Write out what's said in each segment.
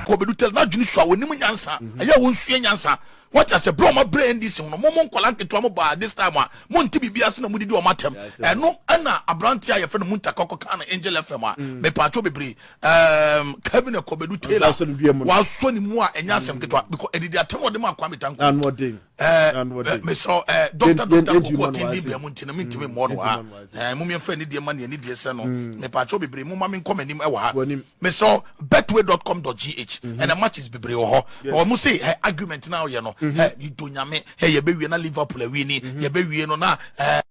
ko bedu tel na dwuni so a wonim nyansa aya won sua nyansa what as a bro my brain this no mo nkola nketo mo ba this time a mo nti bibia se na mudidi o matem eno ana abranti a ye fe no Muntaka kokka na Angel FM a me pacho bebre Kelvin ko bedu tel wa so ni mu a enya asem keto because edidi atem wo de ma kwa metanko me so doctor ko tindi bia mo ntina mintimi mo no ha mo me fa ni de ma ne de se no me pacho bebre mo ma me nkomanim e wa ha me so betway.com.gh and the match is bebre ho or mo say argument now you know you do nyame ye be wie na Liverpool a wini ye be wie no na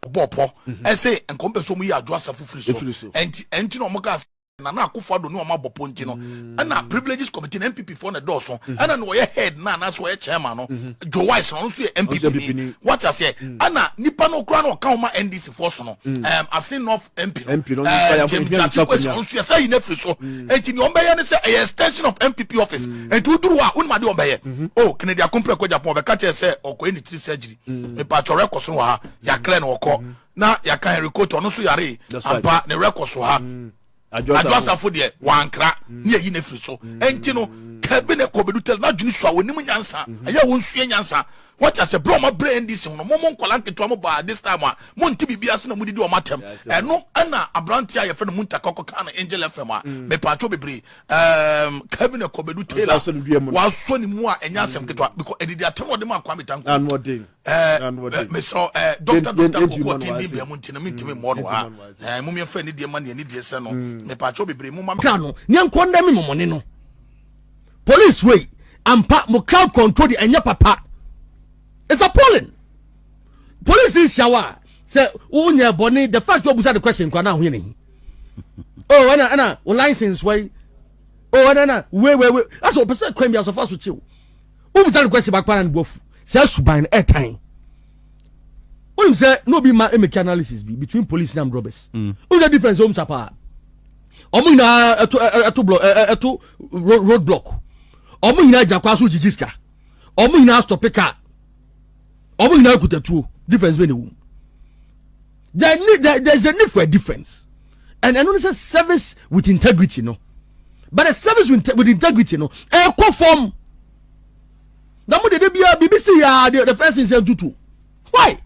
bopo say enkompe so mu yi adwo asafo firi so enti no mo ka na akufado no ma bopo enti no na privileges committee na MPP for na doso ana no ye head na so ye chairman no Joe Wise no so ye MPP what I say ana nipa no kra no ka ma NDC force no asin North MP no question so say you na free so enti ni ombe ye ne say extension of MPP office enti uduru a unma de ombe ye oh Canada compre ko Japan be ka che say okoye ni 3 surgery me pa cho record so ha ya clear no okọ na ya kan record no so yare ampa ne record so ha adwasa fo de wankra ne yi na free so enti no Kelvin ko bedu tel na dwuni so a wonim nyansa aya won sua nyansa what as a bro my brain this no mo nkola nketo mo ba this time a mo nti bibia se na mudidi o matem eno ana abranti a ye fe no Muntaka kokka na Angel FM a me pacho bebre Kelvin ko bedu tel wa so ni mu a enya asem keto because edidi atem wo de ma kwa metanko me so doctor ko tindi bia mo ntina mintimi mo no ha mo me fa ni de ma ne de se no me pacho bebre mo ma no ne nkonda mi momone no police way ampa mo crowd control the enya papa. It's appalling. Police in shower say unya boni the fact you busa the question kwa na ho yene. Oh ana license way. Oh ana wait that's what person kwem ya so far so chill. Who busa the question back pan bofu. Say suban airtime. Who say no be ma make analysis be between police and armed robbers. Who's the difference home chapa? Omo ina eto road block. Omo ina jakwa so jijiska. Omo ina stop car. Omo ina kutatuo. Difference be no. There's a need for a difference. And I know it's a service with integrity, no. But a service with integrity, no. A conform. The more they be BBC the first thing say do. Why?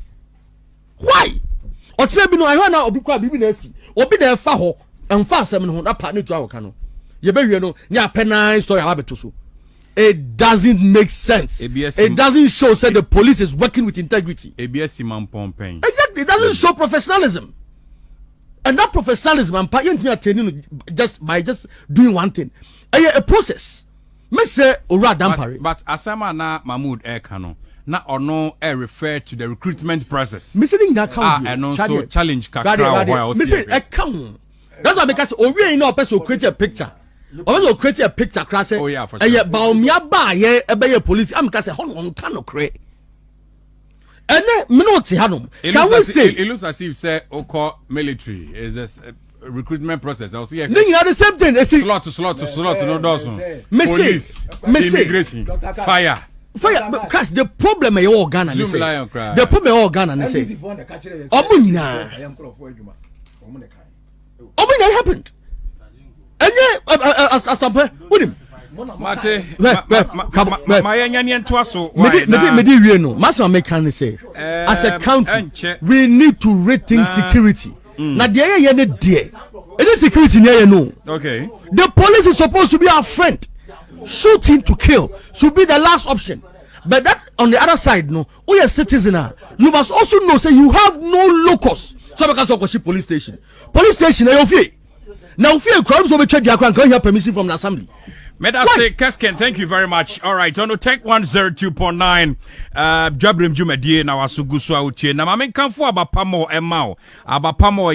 Or say be no I want now obi kwa bibi na si. Obi na fa ho. Emfa asem no na partner to awaka no. Ye be wie no nya penal story ababeto so. It doesn't make sense. It doesn't show that the police is working with integrity. Exactly. It doesn't show professionalism. And that professionalism, just by doing one thing. A process. But Asama na Mahmoud Ekano. Na ono refer to the recruitment process. And also challenge kakra. That's why because we know person create a picture. Also create a picture class. Oh yeah, for sure. Police. I'm say on cannot create. And then can we say it looks as if say oko military is a recruitment process. I'll see. The same thing. Slot no dozen. Police, immigration, fire. Because the problem is all Ghana. The problem is all Ghana. Say, Omina happened. And yeah, as with him. As a country, we need to rethink security. Now, it is security near no. Okay. The police is supposed to be our friend. Shooting to kill should be the last option. But that on the other side, no, we are citizen. You must also know, say you have no locus. So because of police station, now fear crimes will be checked. You can't have permission from the assembly. Medase Kesken, thank you very much. All right, on Tech 102.9, Jabrim Jumedie na wasugusu autie. Na mame kanfu abapamo emao. Abapamo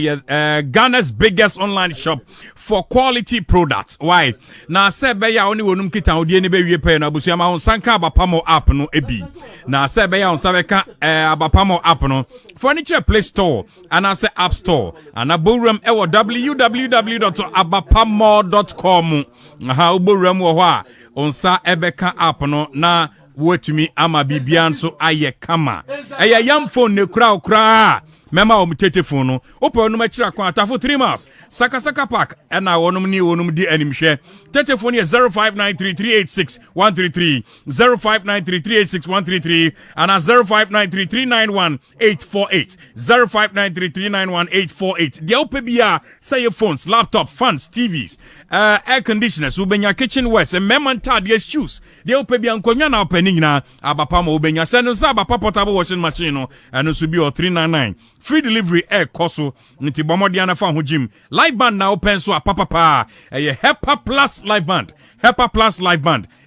Ghana's biggest online shop for quality products. Why? Na sebe ya oni wonum kita odie ni be wie pe na busu ama onsanka abapamo app no ebi. Na sebe ya onsabeka abapamo app no Furniture Play Store and as App Store and aborum ewo www.abapamo.com. Aha uborum wo ho onsa ebeka app no na wetumi ama bibian so aye kama. Eya yam phone ne kura mema o mtete phone no ope onum akira kwa atafo 3 miles Saka Park na wonum ni wonum di animhwe tete phone 0593386133 0593386133 and 0593391848 0593391848 dia ope bia say your phones laptop fans TVs air conditioners ubenya kitchen west and memanta dia shoes dia ope bia nkonwa na ope ni nyina abapa ma ubenya se no sa abapa portable washing machine no and so be 399 free delivery air koso nti bomode na fa ho gym live band na open so apapa HEPA Plus live band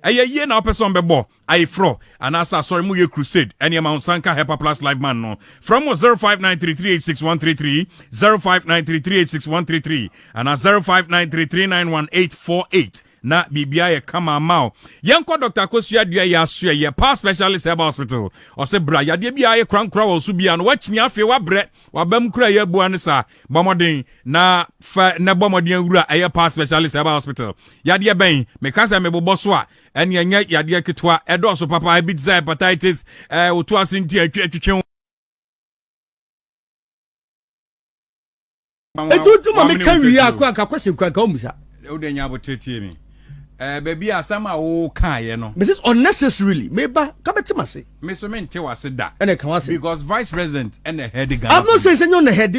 ye na opeson bebo ai fro and asa sorry mu ye crusade any amount sanka HEPA Plus live band no from 0593386133 0593386133 and 0593391848 na bibia ye kama mao yenko Dr. Kosua dua ya asua ye past specialist herbal hospital o se bra yade bia ye krankra wo so bia no wachini afi wa bre wa bam kura ye bua ne sa bomoden na fa na bomoden awura ye past specialist herbal hospital yade ben me kansa me bobo so a ene enya yade ketwa edo so papa bit hepatitis oto asinti atwetwe etu ma me kan wi akwa question kwa ka omusa o de nya abotetie mi baby asama wo kan ye no this is unnecessarily meba ka betimase me so me nte wase da ene kan wase because vice president and the head I'm not saying you're the head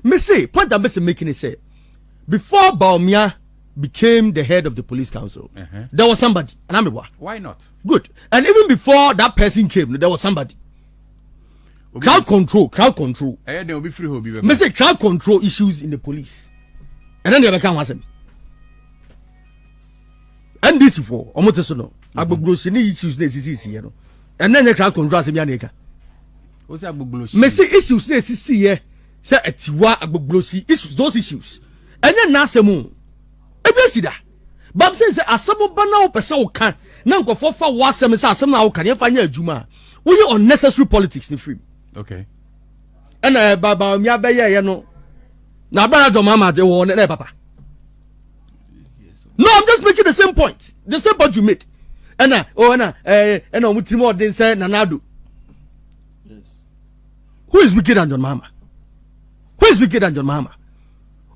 me say point I'm making it say before Baumia became the head of the police council there was somebody and I'm why not good and even before that person came there was somebody crowd control they will be free hobby me say crowd control issues in the police and then they become wasem NDC for almost so no agboglosi ni issues na sisi here no and then the crowd control asem ya na eka o say agboglosi me say issues na sisi here say atiwa agboglosi issues those issues enye na asem o ebesida bam say asem ba na opese wo kan na nkofo fa wo asem say asem na wo kan ye fa nya adwuma wo ye unnecessary politics ni free okay and baba mi abeye ye no na bana do mama de wo na papa. No, I'm just making the same point you made. And mutrimo den say nanado. Yes. Who is wicked than John Mama?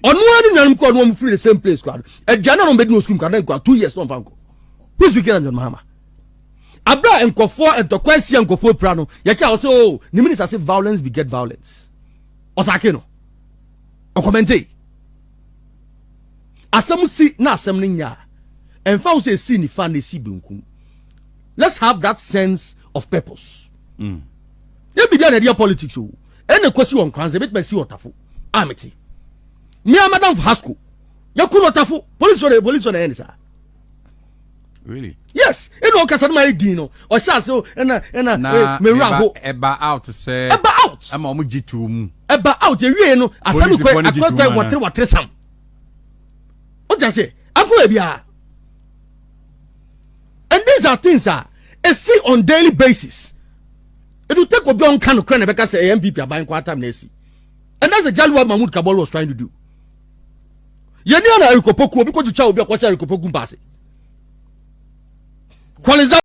Onu ani nyanum ko no free the same place kwado. E dia na no bedu school kwado kwa 2 years no fanko. Who is wicked than John Mama? Abra enkofo entokwansi enkofo pra no. Ye ka o say oh, ni minister say violence beget violence. Osake no. O commentate. Asem si na asem nya and found say si ni fan si benkum. Let's have that sense of purpose. You be there na politics o. Ene kwesi won kwanze bit si otafo. Ameti. Me madam for Hasco. Ya kuno otafo. Police on the end sir. Really? Yes. Eno okasa na idin no. O sha so ena me rago eba out say eba out. Ama omu gitu mu. Eba out e wie no asem ko akwa watre sam. Just say, and these are things that I see on daily basis. It will take a long kind of crane because MPP are buying quarter mercy. And that's exactly what Mahmoud Kabul was trying to do. Yeniana Rikopoku because the child will be a Rikopoku pass.